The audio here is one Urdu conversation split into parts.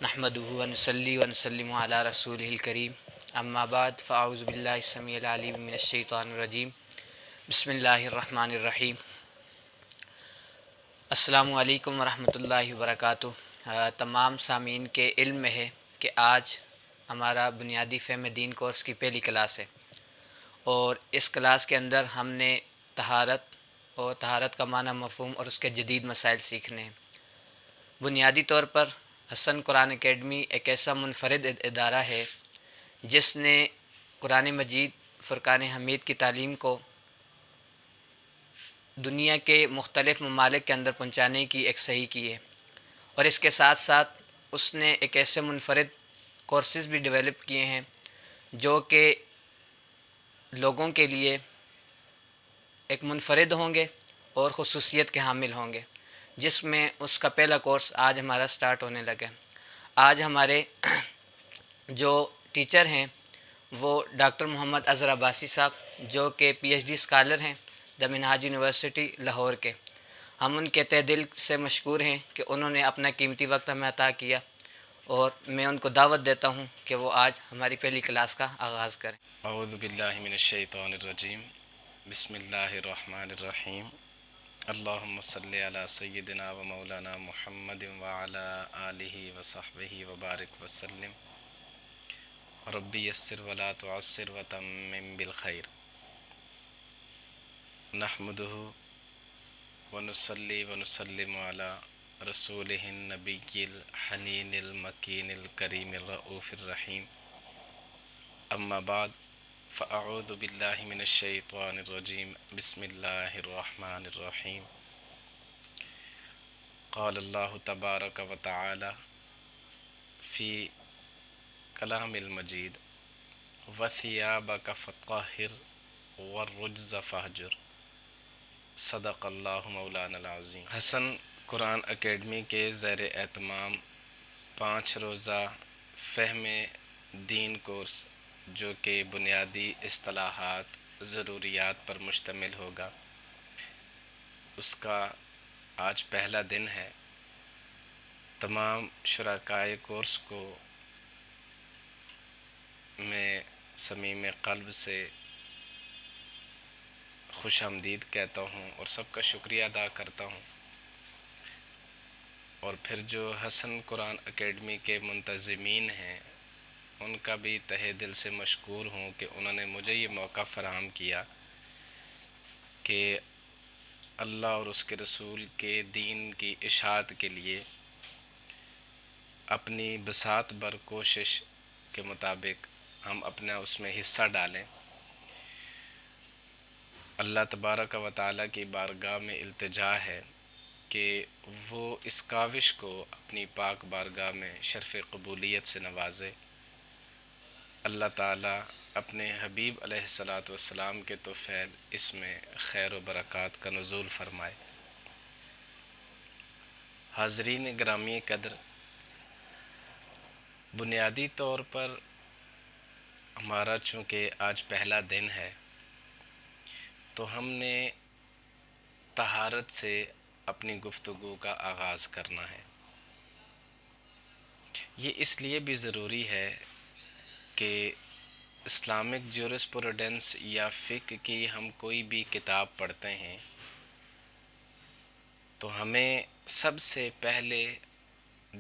نحمده ونصلي ونسلم على رسوله الكريم اما بعد فاعوذ بالله السميع العليم من الشيطان الرجيم بسم اللہ الرحمن الرحیم. السلام علیکم ورحمۃ اللہ وبرکاتہ. تمام سامعین کے علم میں ہے کہ آج ہمارا بنیادی فہم دین کورس کی پہلی کلاس ہے اور اس کلاس کے اندر ہم نے طہارت اور طہارت کا معنی مفہوم اور اس کے جدید مسائل سیکھنے ہیں. بنیادی طور پر حسن قرآن اکیڈمی ایک ایسا منفرد ادارہ ہے جس نے قرآن مجید فرقان حمید کی تعلیم کو دنیا کے مختلف ممالک کے اندر پہنچانے کی ایک صحیح کی ہے اور اس کے ساتھ ساتھ اس نے ایک ایسے منفرد کورسز بھی ڈیولپ کیے ہیں جو کہ لوگوں کے لیے ایک منفرد ہوں گے اور خصوصیت کے حامل ہوں گے، جس میں اس کا پہلا کورس آج ہمارا سٹارٹ ہونے لگا. آج ہمارے جو ٹیچر ہیں وہ ڈاکٹر محمد اظہر عباسی صاحب جو کہ پی ایچ ڈی اسکالر ہیں دا منہاج یونیورسٹی لاہور کے. ہم ان کے تہ دل سے مشکور ہیں کہ انہوں نے اپنا قیمتی وقت ہمیں عطا کیا اور میں ان کو دعوت دیتا ہوں کہ وہ آج ہماری پہلی کلاس کا آغاز کریں. اعوذ باللہ من الشیطان الرجیم بسم اللہ الرحمن الرحیم اللہم صلی علی سیدنا و مولانا محمد وعلی آلہ وصحبہ وبارک وسلم ربی یسر ولا تعسر وتمم بالخیر. نحمدہ ونصلی ونسلم علی رسولہ النبی الحنین المکین الکریم الرؤوف الرحیم. اما بعد فاعوذ باللہ من الشیطان الرجیم بسم اللہ الرحمن الرحیم. قال اللہ تبارک و تعالی فی کلام المجید وثیابک فطہر والرجز فہجر. صدق اللہ مولانا العظیم. حسن قرآن اکیڈمی کے زیر اہتمام 5 روزہ فہم دین کورس جو کہ بنیادی اصطلاحات ضروریات پر مشتمل ہوگا، اس کا آج پہلا دن ہے. تمام شرکائے کورس کو میں صمیم قلب سے خوش آمدید کہتا ہوں اور سب کا شکریہ ادا کرتا ہوں. اور پھر جو حسن قرآن اکیڈمی کے منتظمین ہیں ان کا بھی تہہ دل سے مشکور ہوں کہ انہوں نے مجھے یہ موقع فراہم کیا کہ اللہ اور اس کے رسول کے دین کی اشاعت کے لیے اپنی بساط بر کوشش کے مطابق ہم اپنا اس میں حصہ ڈالیں. اللہ تبارک و تعالیٰ کی بارگاہ میں التجا ہے کہ وہ اس کاوش کو اپنی پاک بارگاہ میں شرف قبولیت سے نوازے. اللہ تعالیٰ اپنے حبیب علیہ الصلاۃ والسلام کے طفیل اس میں خیر و برکات کا نزول فرمائے. حاضرین گرامی قدر، بنیادی طور پر ہمارا چونکہ آج پہلا دن ہے تو ہم نے طہارت سے اپنی گفتگو کا آغاز کرنا ہے. یہ اس لیے بھی ضروری ہے کہ اسلامک جورسپروڈنس یا فقہ کی ہم کوئی بھی کتاب پڑھتے ہیں تو ہمیں سب سے پہلے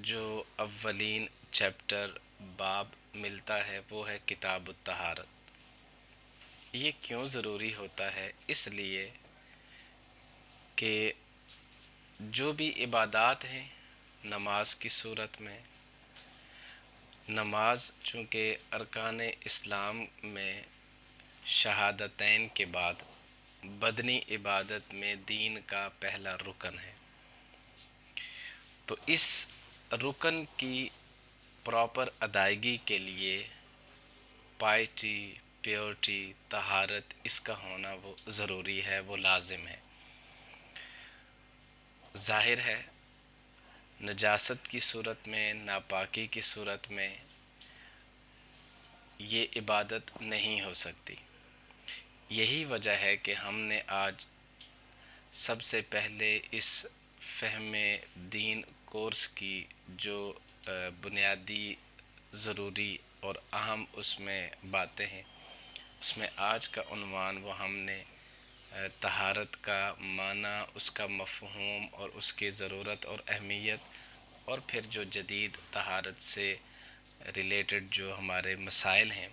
جو اولین چیپٹر باب ملتا ہے وہ ہے کتاب الطہارت. یہ کیوں ضروری ہوتا ہے؟ اس لیے کہ جو بھی عبادات ہیں نماز کی صورت میں، نماز چونکہ ارکان اسلام میں شہادتین کے بعد بدنی عبادت میں دین کا پہلا رکن ہے، تو اس رکن کی پراپر ادائیگی کے لیے پائٹی، پیورٹی، طہارت اس کا ہونا وہ ضروری ہے، وہ لازم ہے. ظاہر ہے نجاست کی صورت میں، ناپاکی کی صورت میں یہ عبادت نہیں ہو سکتی. یہی وجہ ہے کہ ہم نے آج سب سے پہلے اس فہم دین کورس کی جو بنیادی ضروری اور اہم اس میں باتیں ہیں، اس میں آج کا عنوان وہ ہم نے طہارت کا معنی، اس کا مفہوم اور اس کی ضرورت اور اہمیت، اور پھر جو جدید طہارت سے ریلیٹڈ جو ہمارے مسائل ہیں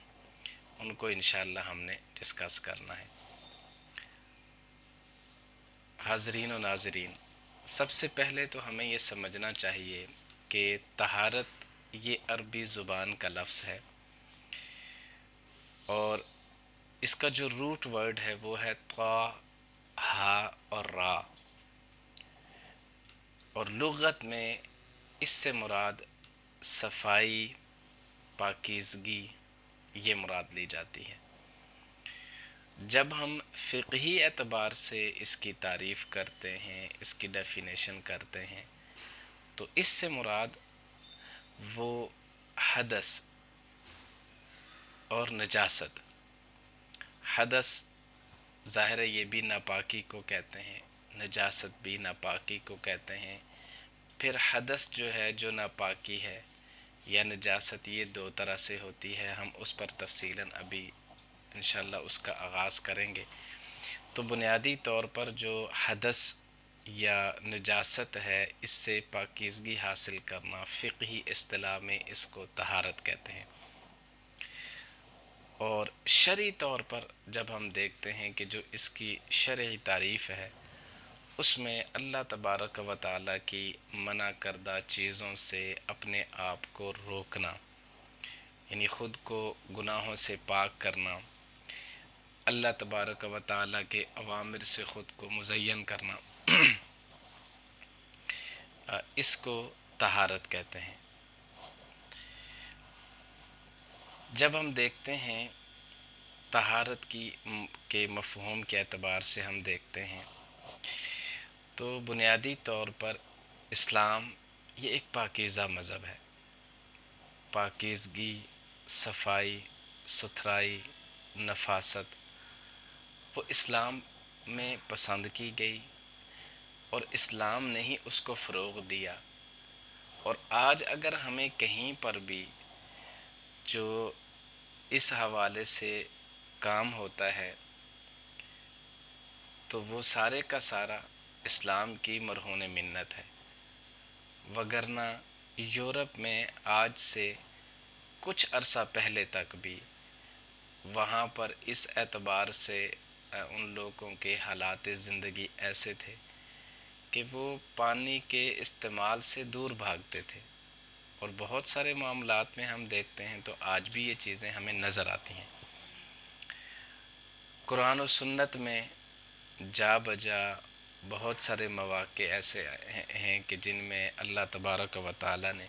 ان کو انشاءاللہ ہم نے ڈسکس کرنا ہے۔ حاضرین و ناظرین، سب سے پہلے تو ہمیں یہ سمجھنا چاہیے کہ طہارت یہ عربی زبان کا لفظ ہے، اور اس کا جو روٹ ورڈ ہے وہ ہے طا، ہا اور را، اور لغت میں اس سے مراد صفائی، پاکیزگی یہ مراد لی جاتی ہے۔ جب ہم فقہی اعتبار سے اس کی تعریف کرتے ہیں، اس کی ڈیفینیشن کرتے ہیں، تو اس سے مراد وہ حدث اور نجاست، حدث ظاہر ہے یہ بھی ناپاکی کو کہتے ہیں، نجاست بھی ناپاکی کو کہتے ہیں۔ پھر حدث جو ہے، جو ناپاکی ہے یا نجاست، یہ دو طرح سے ہوتی ہے، ہم اس پر تفصیلاً ابھی انشاءاللہ اس کا آغاز کریں گے۔ تو بنیادی طور پر جو حدث یا نجاست ہے، اس سے پاکیزگی حاصل کرنا، فقہی اصطلاح میں اس کو طہارت کہتے ہیں۔ اور شرعی طور پر جب ہم دیکھتے ہیں کہ جو اس کی شرعی تعریف ہے، اس میں اللہ تبارک و تعالیٰ کی منع کردہ چیزوں سے اپنے آپ کو روکنا، یعنی خود کو گناہوں سے پاک کرنا، اللہ تبارک و تعالیٰ کے اوامر سے خود کو مزین کرنا، اس کو طہارت کہتے ہیں۔ جب ہم دیکھتے ہیں طہارت کے مفہوم کے اعتبار سے ہم دیکھتے ہیں تو بنیادی طور پر اسلام یہ ایک پاکیزہ مذہب ہے۔ پاکیزگی، صفائی، ستھرائی، نفاست وہ اسلام میں پسند کی گئی، اور اسلام نے ہی اس کو فروغ دیا۔ اور آج اگر ہمیں کہیں پر بھی جو اس حوالے سے کام ہوتا ہے تو وہ سارے کا سارا اسلام کی مرہون منت ہے، وگرنہ یورپ میں آج سے کچھ عرصہ پہلے تک بھی وہاں پر اس اعتبار سے ان لوگوں کے حالات زندگی ایسے تھے کہ وہ پانی کے استعمال سے دور بھاگتے تھے، اور بہت سارے معاملات میں ہم دیکھتے ہیں تو آج بھی یہ چیزیں ہمیں نظر آتی ہیں۔ قرآن و سنت میں جا بجا بہت سارے مواقع ایسے ہیں کہ جن میں اللہ تبارک و تعالیٰ نے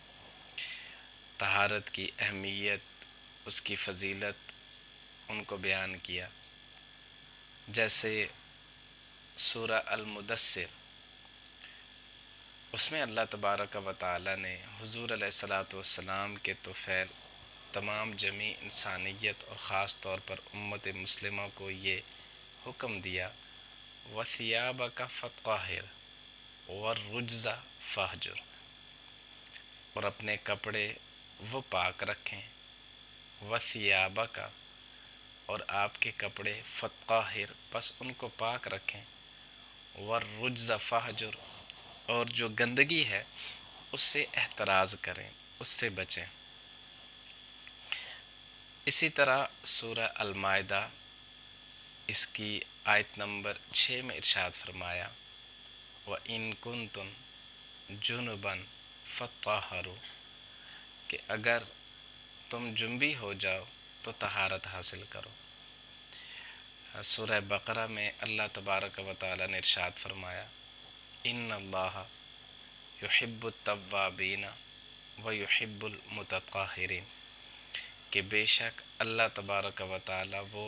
طہارت کی اہمیت، اس کی فضیلت ان کو بیان کیا۔ جیسے سورہ المدثر، اس میں اللہ تبارک و تعالیٰ نے حضور علیہ السلام کے طفیل تمام جمیع انسانیت اور خاص طور پر امت مسلمہ کو یہ حکم دیا، وَثِيَابَكَ فَطَّهِّرْ وَالرُّجْزَ فَاهْجُرْ، اور اپنے کپڑے وہ پاک رکھیں، وَثِيَابَكَ، اور آپ کے کپڑے، فَطَّهِّرْ پس ان کو پاک رکھیں، وَالرُّجْزَ فَاهْجُرْ، اور جو گندگی ہے اس سے احتراز کریں، اس سے بچیں۔ اسی طرح سورہ المائدہ، اس کی آیت نمبر 6 میں ارشاد فرمایا، وَإِن كُنتُمْ جُنُبًا فَطَّهَّرُوا، کہ اگر تم جنبی ہو جاؤ تو طہارت حاصل کرو۔ سورہ بقرہ میں اللہ تبارک و تعالیٰ نے ارشاد فرمایا، ان اللہ یحب التوابین ویحب المتطہرین، کہ بے شک اللہ تبارک و تعالیٰ وہ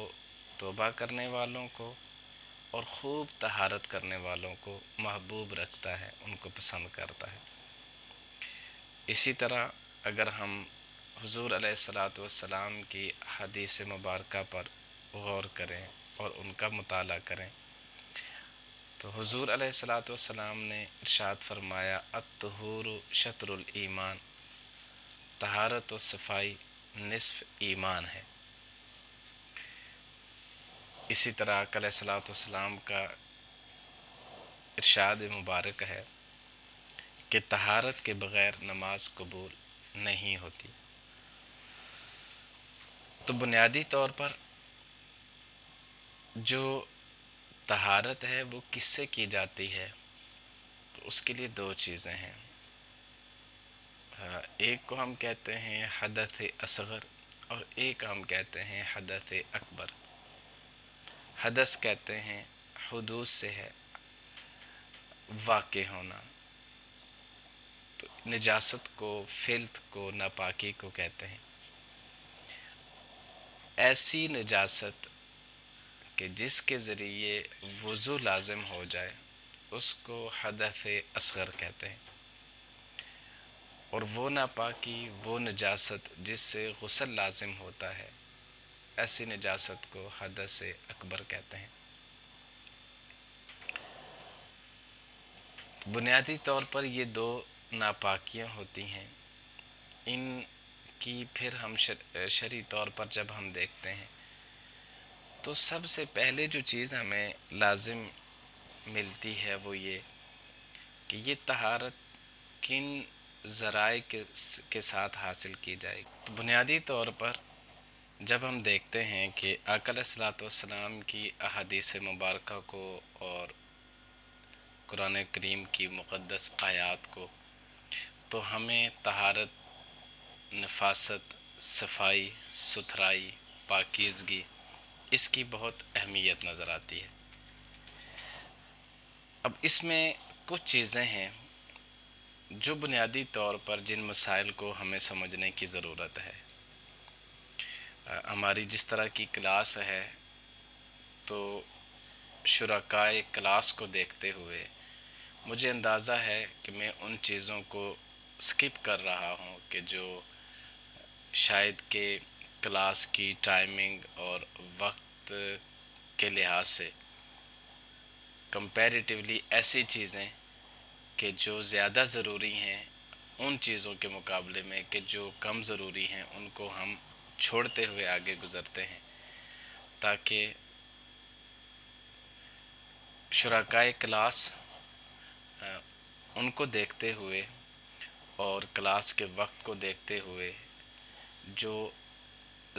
توبہ کرنے والوں کو اور خوب طہارت کرنے والوں کو محبوب رکھتا ہے، ان کو پسند کرتا ہے۔ اسی طرح اگر ہم حضور علیہ السلام کی حدیث مبارکہ پر غور کریں اور ان کا مطالعہ کریں تو حضور علیہ السلام نے ارشاد فرمایا، الطہور شطر الایمان، طہارت و صفائی نصف ایمان ہے۔ اسی طرح آقا علیہ الصلوۃ والسلام کا ارشاد مبارک ہے کہ طہارت کے بغیر نماز قبول نہیں ہوتی۔ تو بنیادی طور پر جو طہارت ہے وہ کس سے کی جاتی ہے؟ تو اس کے لیے دو چیزیں ہیں۔ ایک کو ہم کہتے ہیں حدث اصغر اور ایک ہم کہتے ہیں حدث اکبر۔ حدث کہتے ہیں حدوث سے ہے واقع ہونا، تو نجاست کو، فلت کو، ناپاکی کو کہتے ہیں۔ ایسی نجاست کہ جس کے ذریعے وضو لازم ہو جائے اس کو حدث اصغر کہتے ہیں، اور وہ ناپاکی، وہ نجاست جس سے غسل لازم ہوتا ہے، ایسی نجاست کو حدث اکبر کہتے ہیں۔ بنیادی طور پر یہ دو ناپاکیاں ہوتی ہیں، ان کی پھر ہم شرعی طور پر جب ہم دیکھتے ہیں تو سب سے پہلے جو چیز ہمیں لازم ملتی ہے وہ یہ کہ یہ طہارت کن ذرائع کے ساتھ حاصل کی جائے۔ تو بنیادی طور پر جب ہم دیکھتے ہیں کہ آقا علیہ الصلوۃ والسلام کی احادیث مبارکہ کو اور قرآن کریم کی مقدس آیات کو، تو ہمیں طہارت، نفاست، صفائی، ستھرائی، پاکیزگی، اس کی بہت اہمیت نظر آتی ہے۔ اب اس میں کچھ چیزیں ہیں جو بنیادی طور پر جن مسائل کو ہمیں سمجھنے کی ضرورت ہے۔ ہماری جس طرح کی کلاس ہے تو شرکائے کلاس کو دیکھتے ہوئے مجھے اندازہ ہے کہ میں ان چیزوں کو سکپ کر رہا ہوں کہ جو شاید کہ کلاس کی ٹائمنگ اور وقت کے لحاظ سے کمپیریٹیولی ایسی چیزیں کہ جو زیادہ ضروری ہیں ان چیزوں کے مقابلے میں کہ جو کم ضروری ہیں ان کو ہم چھوڑتے ہوئے آگے گزرتے ہیں، تاکہ شرکائے کلاس ان کو دیکھتے ہوئے اور کلاس کے وقت کو دیکھتے ہوئے جو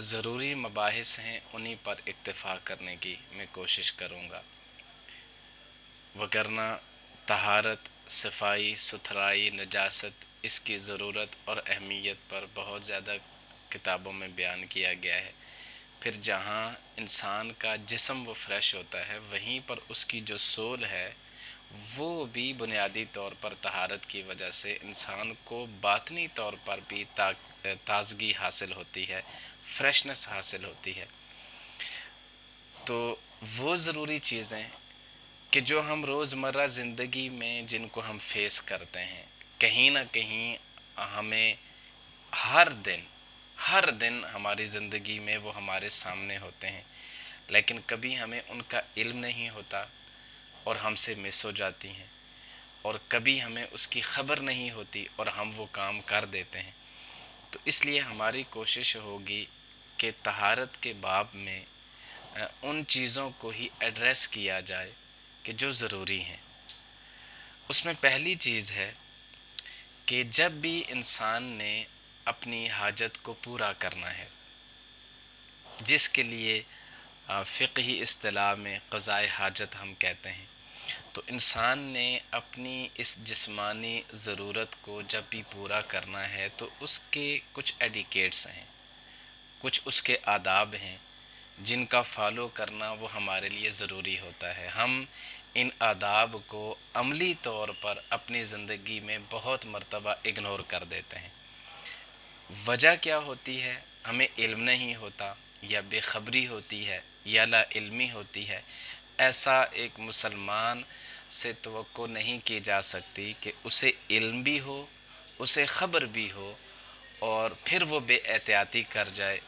ضروری مباحث ہیں انہی پر اکتفا کرنے کی میں کوشش کروں گا، وگرنہ طہارت، صفائی، ستھرائی، نجاست، اس کی ضرورت اور اہمیت پر بہت زیادہ کتابوں میں بیان کیا گیا ہے۔ پھر جہاں انسان کا جسم وہ فریش ہوتا ہے وہیں پر اس کی جو سول ہے وہ بھی بنیادی طور پر طہارت کی وجہ سے انسان کو باطنی طور پر بھی تازگی حاصل ہوتی ہے، فریشنس حاصل ہوتی ہے۔ تو وہ ضروری چیزیں کہ جو ہم روزمرہ زندگی میں جن کو ہم فیس کرتے ہیں، کہیں نہ کہیں ہمیں ہر دن ہماری زندگی میں وہ ہمارے سامنے ہوتے ہیں، لیکن کبھی ہمیں ان کا علم نہیں ہوتا اور ہم سے مس ہو جاتی ہیں، اور کبھی ہمیں اس کی خبر نہیں ہوتی اور ہم وہ کام کر دیتے ہیں۔ تو اس لیے ہماری کوشش ہوگی کہ طہارت کے باب میں ان چیزوں کو ہی ایڈریس کیا جائے کہ جو ضروری ہیں۔ اس میں پہلی چیز ہے کہ جب بھی انسان نے اپنی حاجت کو پورا کرنا ہے، جس کے لیے فقہی اصطلاح میں قضاء حاجت ہم کہتے ہیں، تو انسان نے اپنی اس جسمانی ضرورت کو جب بھی پورا کرنا ہے تو اس کے کچھ ایڈیکیٹس ہیں، کچھ اس کے آداب ہیں جن کا فالو کرنا وہ ہمارے لیے ضروری ہوتا ہے۔ ہم ان آداب کو عملی طور پر اپنی زندگی میں بہت مرتبہ اگنور کر دیتے ہیں۔ وجہ کیا ہوتی ہے؟ ہمیں علم نہیں ہوتا، یا بے خبری ہوتی ہے، یا لا علمی ہوتی ہے۔ ایسا ایک مسلمان سے توقع نہیں کی جا سکتی کہ اسے علم بھی ہو، اسے خبر بھی ہو اور پھر وہ بے احتیاطی کر جائے،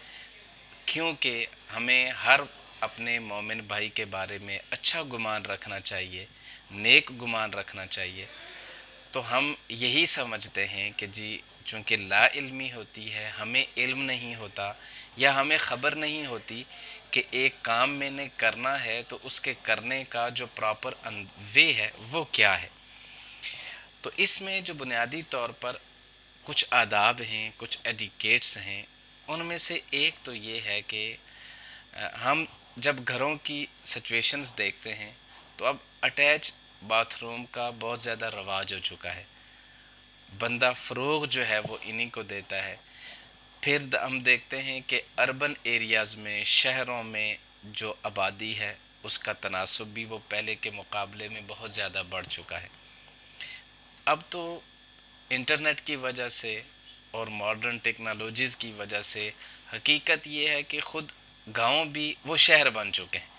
کیونکہ ہمیں ہر اپنے مومن بھائی کے بارے میں اچھا گمان رکھنا چاہیے، نیک گمان رکھنا چاہیے۔ تو ہم یہی سمجھتے ہیں کہ جی چونکہ لا علمی ہوتی ہے، ہمیں علم نہیں ہوتا یا ہمیں خبر نہیں ہوتی کہ ایک کام میں نے کرنا ہے تو اس کے کرنے کا جو پراپر وے ہے وہ کیا ہے۔ تو اس میں جو بنیادی طور پر کچھ آداب ہیں، کچھ ایڈیکیٹس ہیں، ان میں سے ایک تو یہ ہے کہ ہم جب گھروں کی سچویشنز دیکھتے ہیں تو اب اٹیچ باتھ روم کا بہت زیادہ رواج ہو چکا ہے، بندہ فروغ جو ہے وہ انہی کو دیتا ہے۔ پھر ہم دیکھتے ہیں کہ اربن ایریاز میں، شہروں میں جو آبادی ہے اس کا تناسب بھی وہ پہلے کے مقابلے میں بہت زیادہ بڑھ چکا ہے۔ اب تو انٹرنیٹ کی وجہ سے اور ماڈرن ٹیکنالوجیز کی وجہ سے حقیقت یہ ہے کہ خود گاؤں بھی وہ شہر بن چکے ہیں،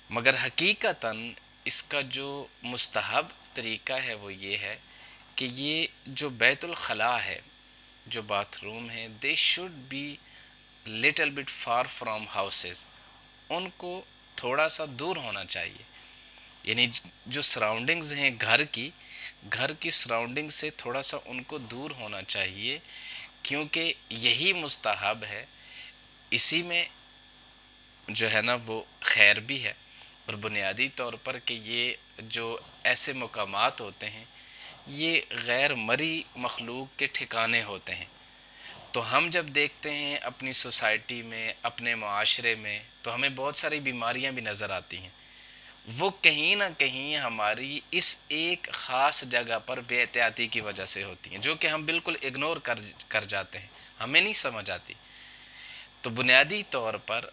مگر حقیقتاً اس کا جو مستحب طریقہ ہے وہ یہ ہے کہ یہ جو بیت الخلاء ہے، جو باتھ روم ہے، they should be little bit far from houses, ان کو تھوڑا سا دور ہونا چاہیے، یعنی جو سراؤنڈنگز ہیں گھر کی سراؤنڈنگ سے تھوڑا سا ان کو دور ہونا چاہیے، کیونکہ یہی مستحب ہے، اسی میں جو ہے نا وہ خیر بھی ہے، اور بنیادی طور پر کہ یہ جو ایسے مقامات ہوتے ہیں یہ غیر مرئی مخلوق کے ٹھکانے ہوتے ہیں۔ تو ہم جب دیکھتے ہیں اپنی سوسائٹی میں، اپنے معاشرے میں، تو ہمیں بہت ساری بیماریاں بھی نظر آتی ہیں، وہ کہیں نہ کہیں ہماری اس ایک خاص جگہ پر بے احتیاطی کی وجہ سے ہوتی ہیں، جو کہ ہم بالکل اگنور کر جاتے ہیں، ہمیں نہیں سمجھ آتی۔ تو بنیادی طور پر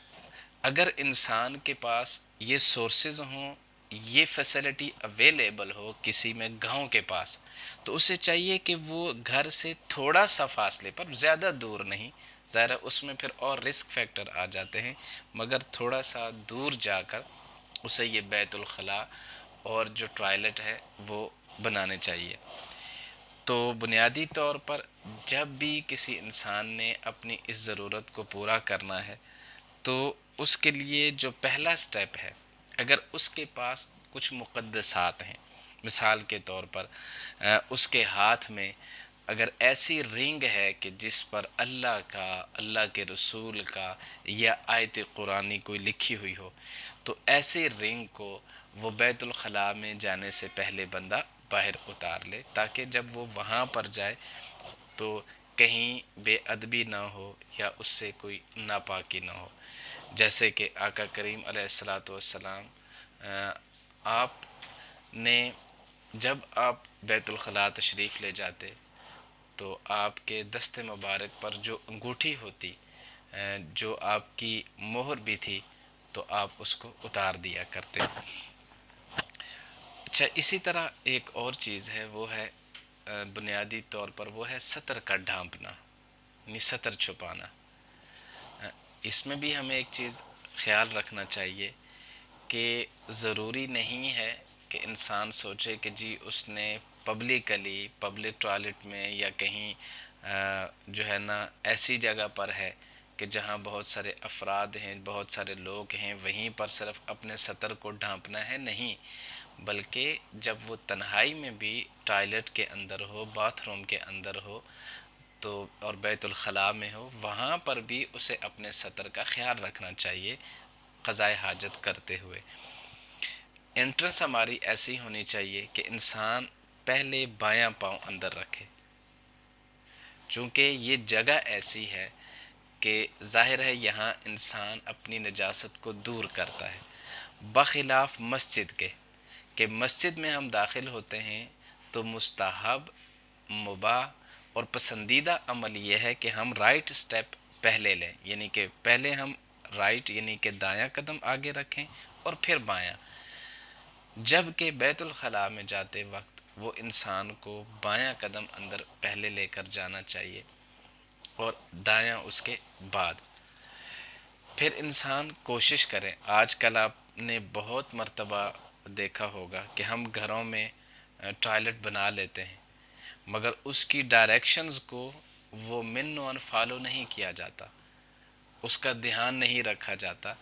اگر انسان کے پاس یہ سورسز ہوں، یہ فیسلٹی اویلیبل ہو کسی میں گاؤں کے پاس، تو اسے چاہیے کہ وہ گھر سے تھوڑا سا فاصلے پر، زیادہ دور نہیں، ظاہر اس میں پھر اور رسک فیکٹر آ جاتے ہیں، مگر تھوڑا سا دور جا کر اسے یہ بیت الخلاء اور جو ٹوائلٹ ہے وہ بنانے چاہیے۔ تو بنیادی طور پر جب بھی کسی انسان نے اپنی اس ضرورت کو پورا کرنا ہے تو اس کے لیے جو پہلا سٹیپ ہے، اگر اس کے پاس کچھ مقدسات ہیں، مثال کے طور پر اس کے ہاتھ میں اگر ایسی رنگ ہے کہ جس پر اللہ کا، اللہ کے رسول کا یا آیت قرآنی کوئی لکھی ہوئی ہو، تو ایسے رنگ کو وہ بیت الخلاء میں جانے سے پہلے بندہ باہر اتار لے، تاکہ جب وہ وہاں پر جائے تو کہیں بے ادبی نہ ہو یا اس سے کوئی ناپاکی نہ ہو۔ جیسے کہ آقا کریم علیہ الصلاۃ والسلام آپ نے جب آپ بیت الخلاء تشریف لے جاتے تو آپ کے دست مبارک پر جو انگوٹھی ہوتی، جو آپ کی مہر بھی تھی، تو آپ اس کو اتار دیا کرتے۔ اچھا، اسی طرح ایک اور چیز ہے، وہ ہے بنیادی طور پر وہ ہے سطر کا ڈھانپنا، یعنی سطر چھپانا۔ اس میں بھی ہمیں ایک چیز خیال رکھنا چاہیے کہ ضروری نہیں ہے کہ انسان سوچے کہ جی اس نے پبلک ٹوائلٹ میں یا کہیں جو ہے نا ایسی جگہ پر ہے کہ جہاں بہت سارے افراد ہیں، بہت سارے لوگ ہیں، وہیں پر صرف اپنے سطر کو ڈھانپنا ہے، نہیں، بلکہ جب وہ تنہائی میں بھی ٹوائلٹ کے اندر ہو، باتھ روم کے اندر ہو تو اور بیت الخلاء میں ہو، وہاں پر بھی اسے اپنے سطر کا خیال رکھنا چاہیے قضائے حاجت کرتے ہوئے۔ انٹرنس ہماری ایسی ہونی چاہیے کہ انسان پہلے بایاں پاؤں اندر رکھے، چونکہ یہ جگہ ایسی ہے کہ ظاہر ہے یہاں انسان اپنی نجاست کو دور کرتا ہے، بخلاف مسجد کے، کہ مسجد میں ہم داخل ہوتے ہیں تو مستحب، مباح اور پسندیدہ عمل یہ ہے کہ ہم رائٹ سٹیپ پہلے لیں، یعنی کہ پہلے ہم رائٹ یعنی کہ دایاں قدم آگے رکھیں اور پھر بایاں، جبکہ بیت الخلاء میں جاتے وقت وہ انسان کو بایاں قدم اندر پہلے لے کر جانا چاہیے اور دایاں اس کے بعد۔ پھر انسان کوشش کرے، آج کل آپ نے بہت مرتبہ دیکھا ہوگا کہ ہم گھروں میں ٹوائلٹ بنا لیتے ہیں، مگر اس کی ڈائریکشنز کو وہ من و ان فالو نہیں کیا جاتا، اس کا دھیان نہیں رکھا جاتا،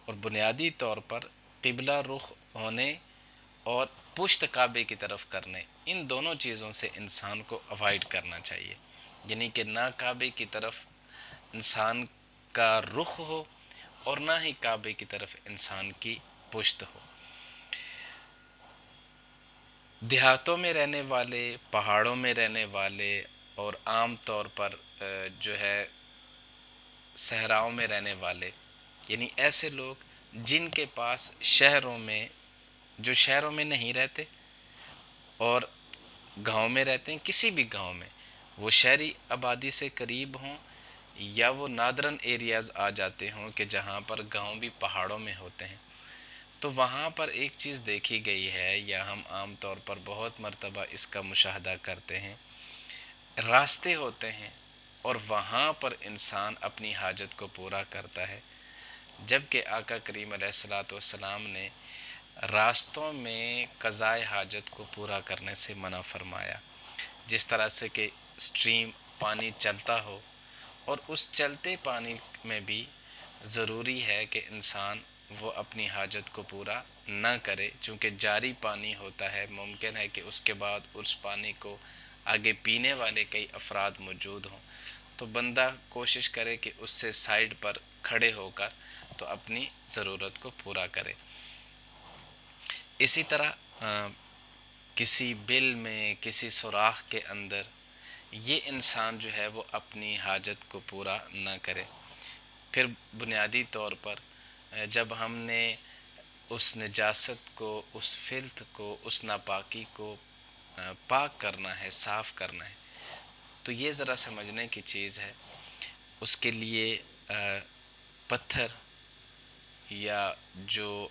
اور بنیادی طور پر قبلہ رخ ہونے اور پشت کعبے کی طرف کرنے ان دونوں چیزوں سے انسان کو اوائڈ کرنا چاہیے، یعنی کہ نہ کعبے کی طرف انسان کا رخ ہو اور نہ ہی کعبے کی طرف انسان کی پشت ہو۔ دیہاتوں میں رہنے والے، پہاڑوں میں رہنے والے اور عام طور پر جو ہے صحراؤں میں رہنے والے، یعنی ایسے لوگ جن کے پاس جو شہروں میں نہیں رہتے اور گاؤں میں رہتے ہیں، کسی بھی گاؤں میں، وہ شہری آبادی سے قریب ہوں یا وہ نادرن ایریاز آ جاتے ہوں کہ جہاں پر گاؤں بھی پہاڑوں میں ہوتے ہیں، تو وہاں پر ایک چیز دیکھی گئی ہے یا ہم عام طور پر بہت مرتبہ اس کا مشاہدہ کرتے ہیں، راستے ہوتے ہیں اور وہاں پر انسان اپنی حاجت کو پورا کرتا ہے، جبکہ آقا کریم علیہ الصلوۃ والسلام نے راستوں میں قضائے حاجت کو پورا کرنے سے منع فرمایا، جس طرح سے کہ اسٹریم پانی چلتا ہو اور اس چلتے پانی میں بھی ضروری ہے کہ انسان وہ اپنی حاجت کو پورا نہ کرے، چونکہ جاری پانی ہوتا ہے، ممکن ہے کہ اس کے بعد اس پانی کو آگے پینے والے کئی افراد موجود ہوں، تو بندہ کوشش کرے کہ اس سے سائیڈ پر کھڑے ہو کر تو اپنی ضرورت کو پورا کرے۔ اسی طرح کسی بل میں، کسی سوراخ کے اندر یہ انسان جو ہے وہ اپنی حاجت کو پورا نہ کرے۔ پھر بنیادی طور پر جب ہم نے اس نجاست کو، اس فلت کو، اس ناپاکی کو پاک کرنا ہے، صاف کرنا ہے، تو یہ ذرا سمجھنے کی چیز ہے، اس کے لیے پتھر یا جو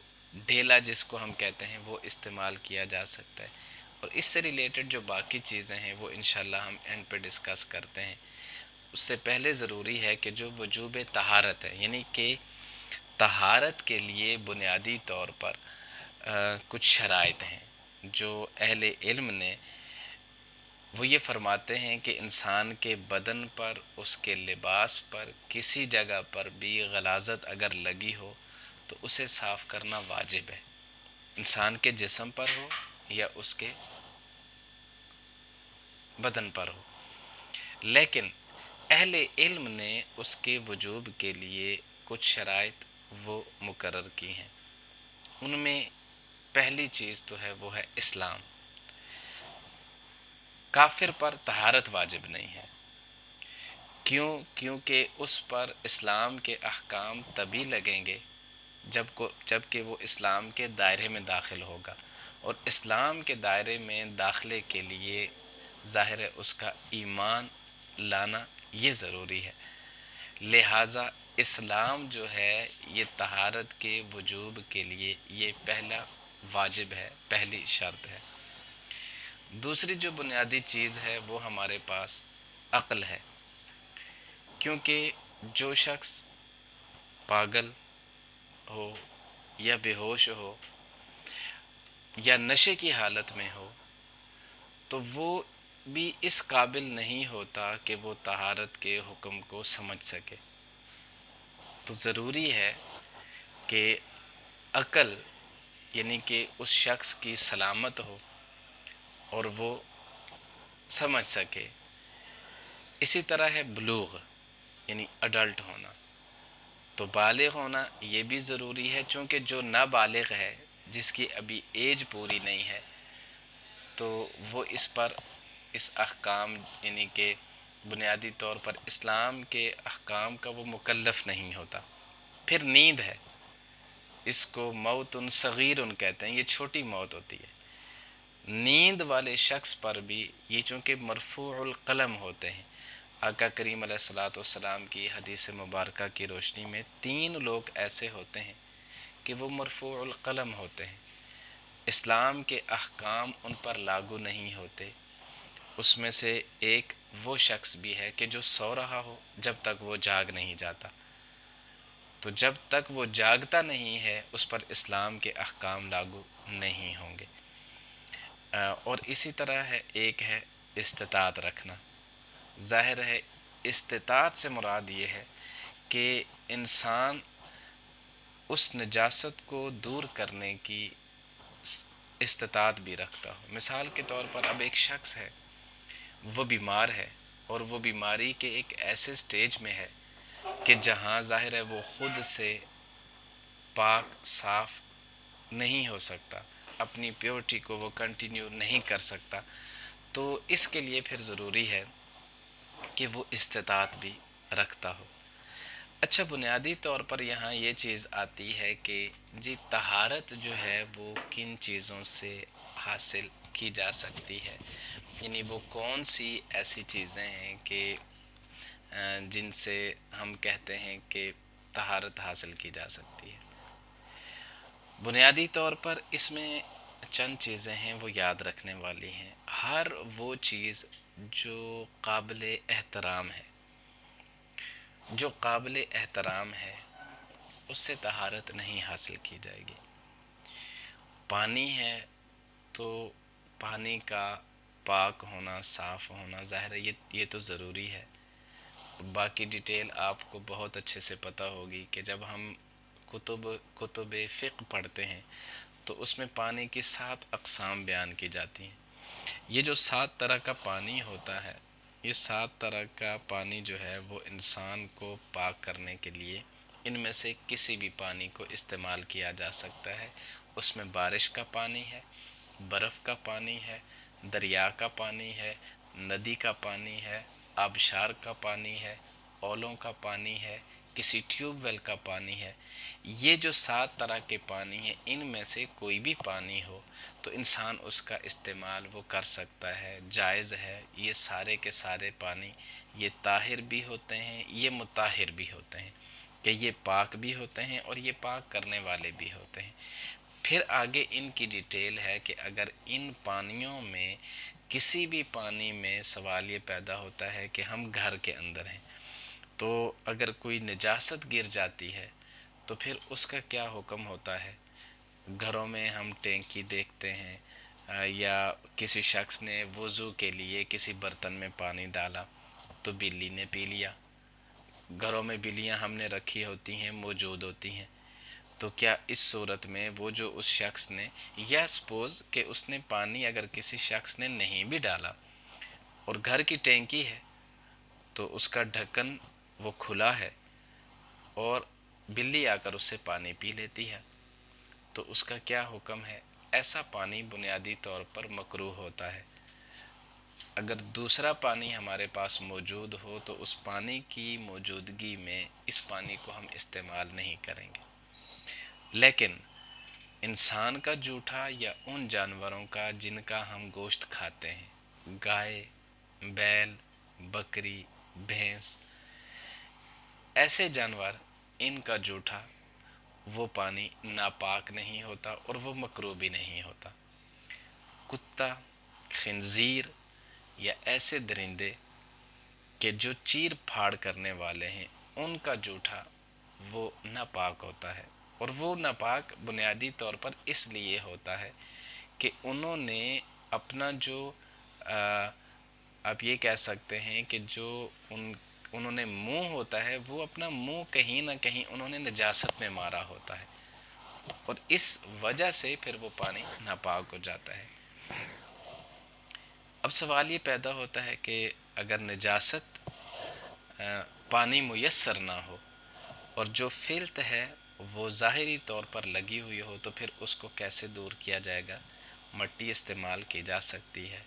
ڈھیلا جس کو ہم کہتے ہیں وہ استعمال کیا جا سکتا ہے، اور اس سے ریلیٹڈ جو باقی چیزیں ہیں وہ انشاءاللہ ہم اینڈ پہ ڈسکس کرتے ہیں۔ اس سے پہلے ضروری ہے کہ جو وجوب طہارت ہے، یعنی کہ طہارت کے لیے بنیادی طور پر کچھ شرائط ہیں جو اہل علم نے، وہ یہ فرماتے ہیں کہ انسان کے بدن پر، اس کے لباس پر کسی جگہ پر بھی غلاظت اگر لگی ہو تو اسے صاف کرنا واجب ہے، انسان کے جسم پر ہو یا اس کے بدن پر ہو، لیکن اہل علم نے اس کے وجوب کے لیے کچھ شرائط وہ مقرر کی ہیں۔ ان میں پہلی چیز تو ہے وہ ہے اسلام۔ کافر پر طہارت واجب نہیں ہے، کیونکہ اس پر اسلام کے احکام تبھی لگیں گے جب کہ وہ اسلام کے دائرے میں داخل ہوگا، اور اسلام کے دائرے میں داخلے کے لیے ظاہر ہے اس کا ایمان لانا یہ ضروری ہے، لہٰذا اسلام جو ہے یہ طہارت کے وجوب کے لیے یہ پہلا واجب ہے، پہلی شرط ہے۔ دوسری جو بنیادی چیز ہے وہ ہمارے پاس عقل ہے، کیونکہ جو شخص پاگل ہو یا بے ہوش ہو یا نشے کی حالت میں ہو تو وہ بھی اس قابل نہیں ہوتا کہ وہ طہارت کے حکم کو سمجھ سکے، تو ضروری ہے کہ عقل یعنی کہ اس شخص کی سلامت ہو اور وہ سمجھ سکے۔ اسی طرح ہے بلوغ یعنی اڈلٹ ہونا، تو بالغ ہونا یہ بھی ضروری ہے، چونکہ جو نابالغ ہے، جس کی ابھی ایج پوری نہیں ہے، تو وہ اس احکام یعنی کہ بنیادی طور پر اسلام کے احکام کا وہ مکلف نہیں ہوتا۔ پھر نیند ہے، اس کو موت صغیر کہتے ہیں، یہ چھوٹی موت ہوتی ہے۔ نیند والے شخص پر بھی یہ چونکہ مرفوع القلم ہوتے ہیں، آقا کریم علیہ الصلوۃ والسلام کی حدیث مبارکہ کی روشنی میں 3 لوگ ایسے ہوتے ہیں کہ وہ مرفوع القلم ہوتے ہیں، اسلام کے احکام ان پر لاگو نہیں ہوتے۔ اس میں سے ایک وہ شخص بھی ہے کہ جو سو رہا ہو جب تک وہ جاگ نہیں جاتا، تو جب تک وہ جاگتا نہیں ہے اس پر اسلام کے احکام لاگو نہیں ہوں گے۔ اور اسی طرح ایک ہے استطاعت رکھنا۔ ظاہر ہے استطاعت سے مراد یہ ہے کہ انسان اس نجاست کو دور کرنے کی استطاعت بھی رکھتا ہو۔ مثال کے طور پر اب ایک شخص ہے، وہ بیمار ہے اور وہ بیماری کے ایک ایسے سٹیج میں ہے کہ جہاں ظاہر ہے وہ خود سے پاک صاف نہیں ہو سکتا، اپنی پیورٹی کو وہ کنٹینیو نہیں کر سکتا، تو اس کے لیے پھر ضروری ہے کہ وہ استطاعت بھی رکھتا ہو۔ اچھا، بنیادی طور پر یہاں یہ چیز آتی ہے کہ جی طہارت جو ہے وہ کن چیزوں سے حاصل کی جا سکتی ہے، یعنی وہ کون سی ایسی چیزیں ہیں کہ جن سے ہم کہتے ہیں کہ طہارت حاصل کی جا سکتی ہے۔ بنیادی طور پر اس میں چند چیزیں ہیں وہ یاد رکھنے والی ہیں۔ ہر وہ چیز جو قابل احترام ہے، جو قابل احترام ہے، اس سے طہارت نہیں حاصل کی جائے گی۔ پانی ہے تو پانی کا پاک ہونا، صاف ہونا ظاہر ہے یہ تو ضروری ہے۔ باقی ڈیٹیل آپ کو بہت اچھے سے پتہ ہوگی کہ جب ہم کتب فقہ پڑھتے ہیں تو اس میں پانی کی 7 اقسام بیان کی جاتی ہیں۔ یہ جو 7 طرح کا پانی ہوتا ہے، یہ 7 طرح کا پانی جو ہے وہ انسان کو پاک کرنے کے لیے ان میں سے کسی بھی پانی کو استعمال کیا جا سکتا ہے۔ اس میں بارش کا پانی ہے، برف کا پانی ہے، دریا کا پانی ہے، ندی کا پانی ہے، آبشار کا پانی ہے، اولوں کا پانی ہے، کسی ٹیوب ویل کا پانی ہے۔ یہ جو 7 طرح کے پانی ہیں، ان میں سے کوئی بھی پانی ہو تو انسان اس کا استعمال وہ کر سکتا ہے، جائز ہے۔ یہ سارے کے سارے پانی یہ طاہر بھی ہوتے ہیں، یہ مطہر بھی ہوتے ہیں، کہ یہ پاک بھی ہوتے ہیں اور یہ پاک کرنے والے بھی ہوتے ہیں۔ پھر آگے ان کی ڈیٹیل ہے کہ اگر ان پانیوں میں کسی بھی پانی میں سوال یہ پیدا ہوتا ہے کہ ہم گھر کے اندر ہیں، تو اگر کوئی نجاست گر جاتی ہے تو پھر اس کا کیا حکم ہوتا ہے۔ گھروں میں ہم ٹینکی دیکھتے ہیں، یا کسی شخص نے وضو کے لیے کسی برتن میں پانی ڈالا تو بلی نے پی لیا۔ گھروں میں بلیاں ہم نے رکھی ہوتی ہیں، موجود ہوتی ہیں، تو کیا اس صورت میں وہ جو اس شخص نے، یا سپوز کہ اس نے پانی اگر کسی شخص نے نہیں بھی ڈالا اور گھر کی ٹینکی ہے تو اس کا ڈھکن وہ کھلا ہے اور بلی آ کر اس سے پانی پی لیتی ہے، تو اس کا کیا حکم ہے۔ ایسا پانی بنیادی طور پر مکروہ ہوتا ہے۔ اگر دوسرا پانی ہمارے پاس موجود ہو تو اس پانی کی موجودگی میں اس پانی کو ہم استعمال نہیں کریں گے۔ لیکن انسان کا جوٹھا یا ان جانوروں کا جن کا ہم گوشت کھاتے ہیں، گائے، بیل، بکری، بھینس، ایسے جانور، ان کا جوٹھا وہ پانی ناپاک نہیں ہوتا اور وہ مکروہ بھی نہیں ہوتا۔ کتا، خنزیر یا ایسے درندے کہ جو چیر پھاڑ کرنے والے ہیں، ان کا جوٹھا وہ ناپاک ہوتا ہے، اور وہ ناپاک بنیادی طور پر اس لیے ہوتا ہے کہ انہوں نے اپنا جو آپ یہ کہہ سکتے ہیں کہ جو انہوں نے منہ ہوتا ہے، وہ اپنا منہ کہیں نہ کہیں انہوں نے نجاست میں مارا ہوتا ہے، اور اس وجہ سے پھر وہ پانی ناپاک ہو جاتا ہے۔ اب سوال یہ پیدا ہوتا ہے کہ اگر نجاست پانی میسر نہ ہو اور جو فلت ہے وہ ظاہری طور پر لگی ہوئی ہو تو پھر اس کو کیسے دور کیا جائے گا۔ مٹی استعمال کی جا سکتی ہے۔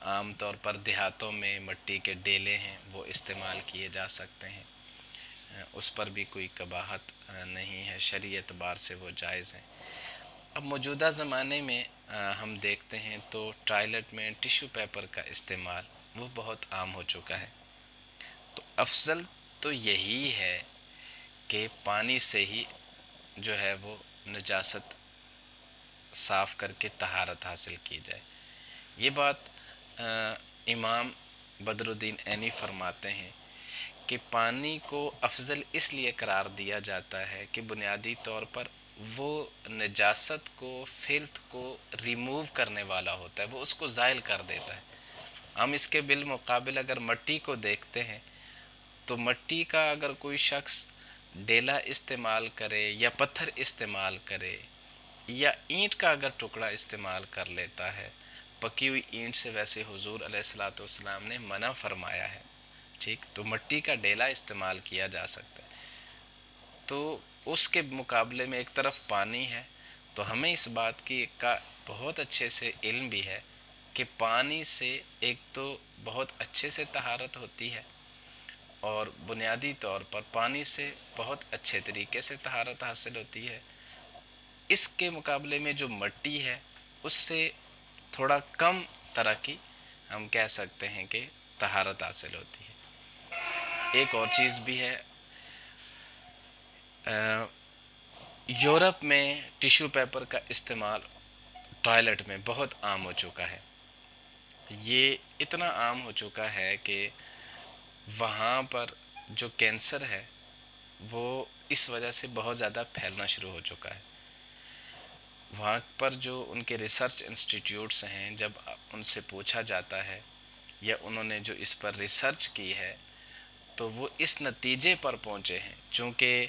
عام طور پر دیہاتوں میں مٹی کے ڈیلے ہیں، وہ استعمال کیے جا سکتے ہیں، اس پر بھی کوئی قباحت نہیں ہے، شرعی اعتبار سے وہ جائز ہیں۔ اب موجودہ زمانے میں ہم دیکھتے ہیں تو ٹوائلٹ میں ٹیشو پیپر کا استعمال وہ بہت عام ہو چکا ہے، تو افضل تو یہی ہے کہ پانی سے ہی جو ہے وہ نجاست صاف کر کے طہارت حاصل کی جائے۔ یہ بات امام بدر الدین عینی فرماتے ہیں کہ پانی کو افضل اس لیے قرار دیا جاتا ہے کہ بنیادی طور پر وہ نجاست کو، فلت کو ریموو کرنے والا ہوتا ہے، وہ اس کو زائل کر دیتا ہے۔ ہم اس کے بالمقابل اگر مٹی کو دیکھتے ہیں تو مٹی کا اگر کوئی شخص ڈیلا استعمال کرے یا پتھر استعمال کرے یا اینٹ کا اگر ٹکڑا استعمال کر لیتا ہے، پکی ہوئی اینٹ سے ویسے حضور علیہ الصلوۃ والسلام نے منع فرمایا ہے، ٹھیک، تو مٹی کا ڈیلا استعمال کیا جا سکتا ہے۔ تو اس کے مقابلے میں ایک طرف پانی ہے، تو ہمیں اس بات کی کا بہت اچھے سے علم بھی ہے کہ پانی سے ایک تو بہت اچھے سے طہارت ہوتی ہے، اور بنیادی طور پر پانی سے بہت اچھے طریقے سے طہارت حاصل ہوتی ہے۔ اس کے مقابلے میں جو مٹی ہے اس سے تھوڑا کم طرح کی ہم کہہ سکتے ہیں کہ طہارت حاصل ہوتی ہے۔ ایک اور چیز بھی ہے، یورپ میں ٹیشو پیپر کا استعمال ٹوائلٹ میں بہت عام ہو چکا ہے۔ یہ اتنا عام ہو چکا ہے کہ وہاں پر جو کینسر ہے وہ اس وجہ سے بہت زیادہ پھیلنا شروع ہو چکا ہے۔ وہاں پر جو ان کے ریسرچ انسٹیٹیوٹس ہیں، جب ان سے پوچھا جاتا ہے یا انہوں نے جو اس پر ریسرچ کی ہے، تو وہ اس نتیجے پر پہنچے ہیں، چونکہ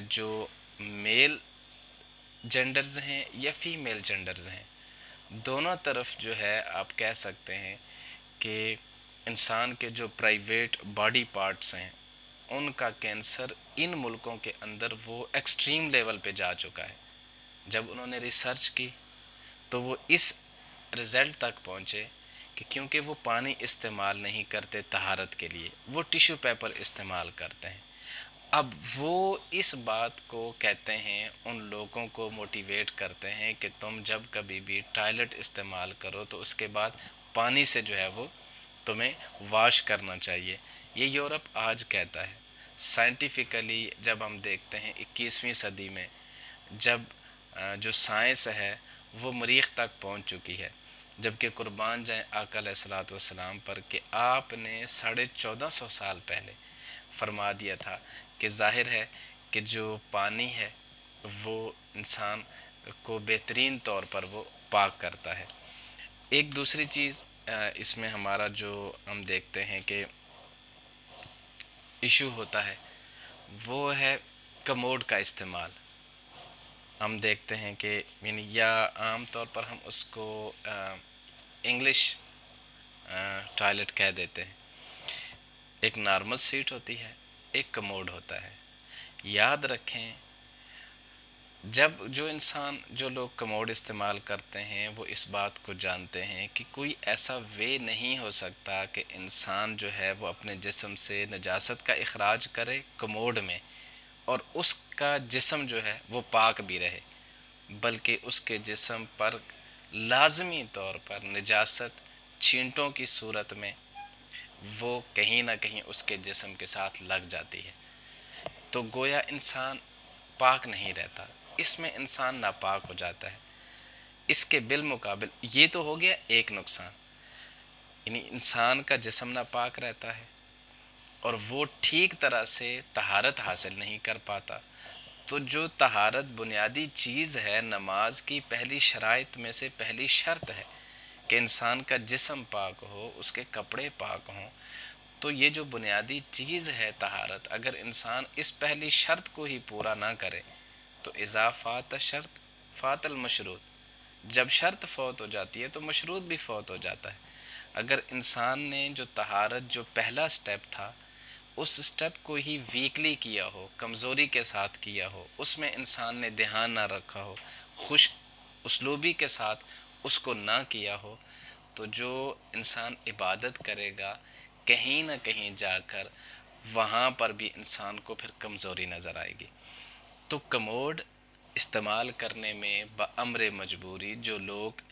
جو میل جینڈرز ہیں یا فیمیل جینڈرز ہیں، دونوں طرف جو ہے آپ کہہ سکتے ہیں کہ انسان کے جو پرائیویٹ باڈی پارٹس ہیں ان کا کینسر ان ملکوں کے اندر وہ ایکسٹریم لیول پہ جا چکا ہے۔ جب انہوں نے ریسرچ کی تو وہ اس رزلٹ تک پہنچے کہ کیونکہ وہ پانی استعمال نہیں کرتے طہارت کے لیے، وہ ٹیشو پیپر استعمال کرتے ہیں۔ اب وہ اس بات کو کہتے ہیں، ان لوگوں کو موٹیویٹ کرتے ہیں کہ تم جب کبھی بھی ٹوائلٹ استعمال کرو تو اس کے بعد پانی سے جو ہے وہ تمہیں واش کرنا چاہیے۔ یہ یورپ آج کہتا ہے۔ سائنٹیفکلی جب ہم دیکھتے ہیں 21ویں صدی میں جب جو سائنس ہے وہ مریخ تک پہنچ چکی ہے، جبکہ قربان جائیں آقا علیہ الصلوۃ والسلام پر کہ آپ نے 1450 سال پہلے فرما دیا تھا کہ ظاہر ہے کہ جو پانی ہے وہ انسان کو بہترین طور پر وہ پاک کرتا ہے۔ ایک دوسری چیز اس میں ہمارا جو ہم دیکھتے ہیں کہ ایشو ہوتا ہے وہ ہے کموڈ کا استعمال۔ ہم دیکھتے ہیں کہ یعنی یا عام طور پر ہم اس کو انگلش ٹوائلٹ کہہ دیتے ہیں۔ ایک نارمل سیٹ ہوتی ہے، ایک کموڈ ہوتا ہے۔ یاد رکھیں جب جو لوگ کموڈ استعمال کرتے ہیں وہ اس بات کو جانتے ہیں کہ کوئی ایسا وے نہیں ہو سکتا کہ انسان جو ہے وہ اپنے جسم سے نجاست کا اخراج کرے کموڈ میں اور اس کا جسم جو ہے وہ پاک بھی رہے، بلکہ اس کے جسم پر لازمی طور پر نجاست چھینٹوں کی صورت میں وہ کہیں نہ کہیں اس کے جسم کے ساتھ لگ جاتی ہے، تو گویا انسان پاک نہیں رہتا، اس میں انسان ناپاک ہو جاتا ہے۔ اس کے بالمقابل یہ تو ہو گیا ایک نقصان، یعنی انسان کا جسم ناپاک رہتا ہے اور وہ ٹھیک طرح سے طہارت حاصل نہیں کر پاتا۔ تو جو طہارت بنیادی چیز ہے، نماز کی پہلی شرائط میں سے پہلی شرط ہے کہ انسان کا جسم پاک ہو، اس کے کپڑے پاک ہوں، تو یہ جو بنیادی چیز ہے طہارت، اگر انسان اس پہلی شرط کو ہی پورا نہ کرے تو اذا فات شرط فات المشروط، جب شرط فوت ہو جاتی ہے تو مشروط بھی فوت ہو جاتا ہے۔ اگر انسان نے جو طہارت جو پہلا سٹیپ تھا اس سٹیپ کو ہی ویکلی کیا ہو، کمزوری کے ساتھ کیا ہو، اس میں انسان نے دھیان نہ رکھا ہو، خوش اسلوبی کے ساتھ اس کو نہ کیا ہو، تو جو انسان عبادت کرے گا کہیں نہ کہیں جا کر وہاں پر بھی انسان کو پھر کمزوری نظر آئے گی۔ تو کموڈ استعمال کرنے میں بامر مجبوری جو لوگ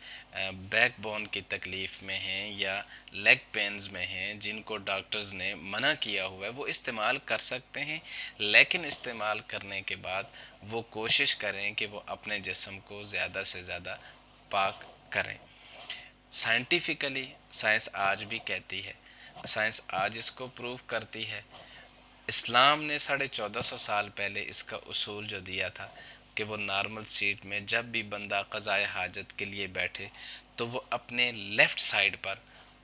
بیک بون کی تکلیف میں ہیں یا لیگ پینز میں ہیں، جن کو ڈاکٹرز نے منع کیا ہوا ہے، وہ استعمال کر سکتے ہیں، لیکن استعمال کرنے کے بعد وہ کوشش کریں کہ وہ اپنے جسم کو زیادہ سے زیادہ پاک کریں۔ سائنٹیفکلی سائنس آج بھی کہتی ہے، سائنس آج اس کو پروو کرتی ہے۔ اسلام نے 1450 سال پہلے اس کا اصول جو دیا تھا کہ وہ نارمل سیٹ میں جب بھی بندہ قضائے حاجت کے لیے بیٹھے تو وہ اپنے لیفٹ سائڈ پر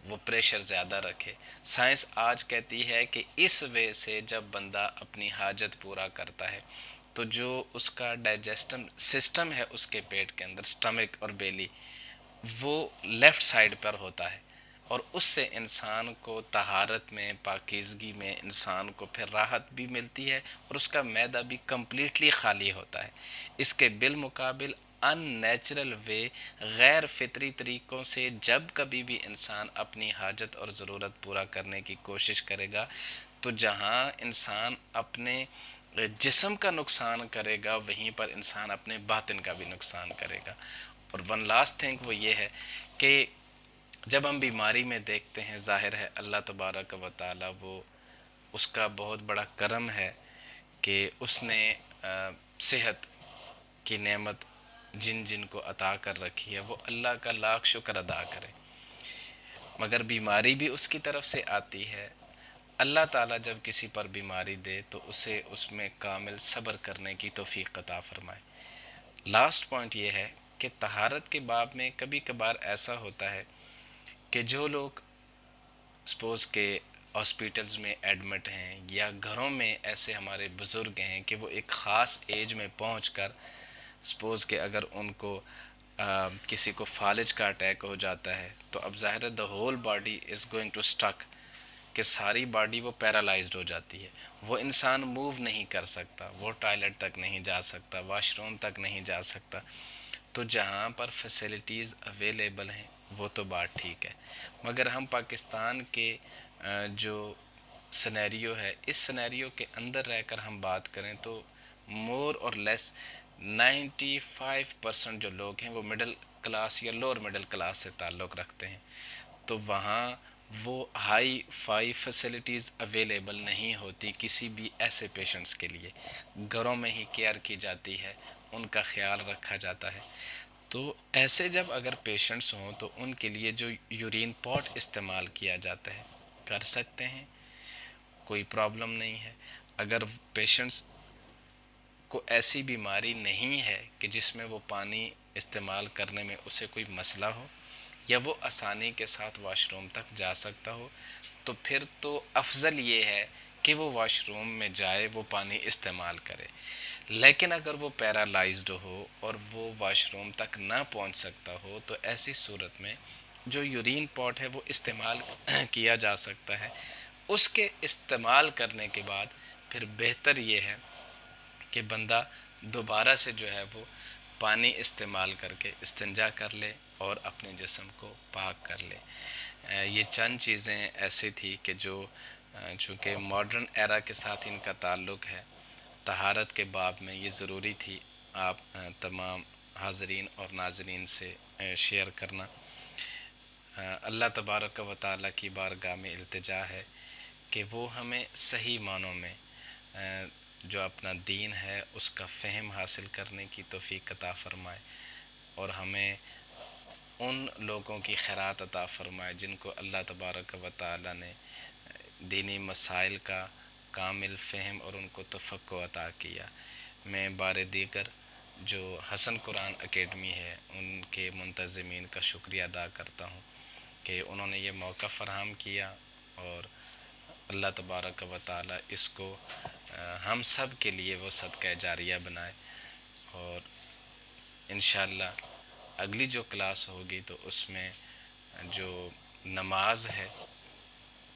وہ پریشر زیادہ رکھے۔ سائنس آج کہتی ہے کہ اس وے سے جب بندہ اپنی حاجت پورا کرتا ہے تو جو اس کا ڈائجسٹم سسٹم ہے اس کے پیٹ کے اندر، سٹمک اور بیلی، وہ لیفٹ سائڈ پر ہوتا ہے، اور اس سے انسان کو طہارت میں، پاکیزگی میں انسان کو پھر راحت بھی ملتی ہے، اور اس کا معدہ بھی کمپلیٹلی خالی ہوتا ہے۔ اس کے بالمقابل ان نیچرل وے، غیر فطری طریقوں سے جب کبھی بھی انسان اپنی حاجت اور ضرورت پورا کرنے کی کوشش کرے گا، تو جہاں انسان اپنے جسم کا نقصان کرے گا، وہیں پر انسان اپنے باطن کا بھی نقصان کرے گا۔ اور ون لاسٹ تھنگ وہ یہ ہے کہ جب ہم بیماری میں دیکھتے ہیں، ظاہر ہے اللہ تبارک و تعالی، وہ اس کا بہت بڑا کرم ہے کہ اس نے صحت کی نعمت جن جن کو عطا کر رکھی ہے، وہ اللہ کا لاکھ شکر ادا کرے، مگر بیماری بھی اس کی طرف سے آتی ہے۔ اللہ تعالیٰ جب کسی پر بیماری دے تو اسے اس میں کامل صبر کرنے کی توفیق عطا فرمائے۔ لاسٹ پوائنٹ یہ ہے کہ طہارت کے باب میں کبھی کبھار ایسا ہوتا ہے کہ جو لوگ سپوز کہ ہاسپیٹلز میں ایڈمٹ ہیں، یا گھروں میں ایسے ہمارے بزرگ ہیں کہ وہ ایک خاص ایج میں پہنچ کر، سپوز کہ اگر ان کو کسی کو فالج کا اٹیک ہو جاتا ہے، تو اب ظاہر ہے the whole body is going to stick, کہ ساری باڈی وہ پیرالائزڈ ہو جاتی ہے، وہ انسان موو نہیں کر سکتا، وہ ٹوائلٹ تک نہیں جا سکتا، واش روم تک نہیں جا سکتا۔ تو جہاں پر فیسلٹیز اویلیبل ہیں وہ تو بات ٹھیک ہے، مگر ہم پاکستان کے جو سنیریو ہے، اس سنیریو کے اندر رہ کر ہم بات کریں تو مور اور لیس 95% جو لوگ ہیں وہ مڈل کلاس یا لوور مڈل کلاس سے تعلق رکھتے ہیں، تو وہاں وہ ہائی فائی فیسلٹیز اویلیبل نہیں ہوتی کسی بھی ایسے پیشنٹس کے لیے۔ گھروں میں ہی کیئر کی جاتی ہے، ان کا خیال رکھا جاتا ہے۔ تو ایسے جب اگر پیشنٹس ہوں تو ان کے لیے جو یورین پاٹ استعمال کیا جاتا ہے، کر سکتے ہیں، کوئی پرابلم نہیں ہے۔ اگر پیشنٹس کو ایسی بیماری نہیں ہے کہ جس میں وہ پانی استعمال کرنے میں اسے کوئی مسئلہ ہو، یا وہ آسانی کے ساتھ واش روم تک جا سکتا ہو، تو پھر تو افضل یہ ہے کہ وہ واش روم میں جائے، وہ پانی استعمال کرے۔ لیکن اگر وہ پیرالائزڈ ہو اور وہ واش روم تک نہ پہنچ سکتا ہو، تو ایسی صورت میں جو یورین پاٹ ہے وہ استعمال کیا جا سکتا ہے۔ اس کے استعمال کرنے کے بعد پھر بہتر یہ ہے کہ بندہ دوبارہ سے جو ہے وہ پانی استعمال کر کے استنجا کر لے اور اپنے جسم کو پاک کر لے۔ یہ چند چیزیں ایسی تھی کہ جو چونکہ ماڈرن ایرا کے ساتھ ان کا تعلق ہے، طہارت کے باب میں یہ ضروری تھی آپ تمام حاضرین اور ناظرین سے شیئر کرنا۔ اللہ تبارک و تعالیٰ کی بارگاہ میں التجا ہے کہ وہ ہمیں صحیح معنوں میں جو اپنا دین ہے اس کا فہم حاصل کرنے کی توفیق عطا فرمائے، اور ہمیں ان لوگوں کی خیرات عطا فرمائے جن کو اللہ تبارک و تعالیٰ نے دینی مسائل کا کامل فہم اور ان کو تفقہ عطا کیا۔ میں بار دیگر جو حسن قرآن اکیڈمی ہے ان کے منتظمین کا شکریہ ادا کرتا ہوں کہ انہوں نے یہ موقع فراہم کیا، اور اللہ تبارک و تعالیٰ اس کو ہم سب کے لیے وہ صدقہ جاریہ بنائے۔ اور انشاءاللہ اگلی جو کلاس ہوگی تو اس میں جو نماز ہے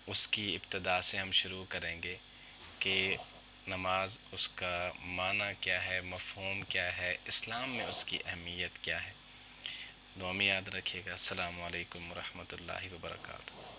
اس کی ابتدا سے ہم شروع کریں گے کہ نماز اس کا معنی کیا ہے، مفہوم کیا ہے، اسلام میں اس کی اہمیت کیا ہے۔ دعا میں یاد رکھیے گا۔ السلام علیکم ورحمۃ اللہ وبرکاتہ۔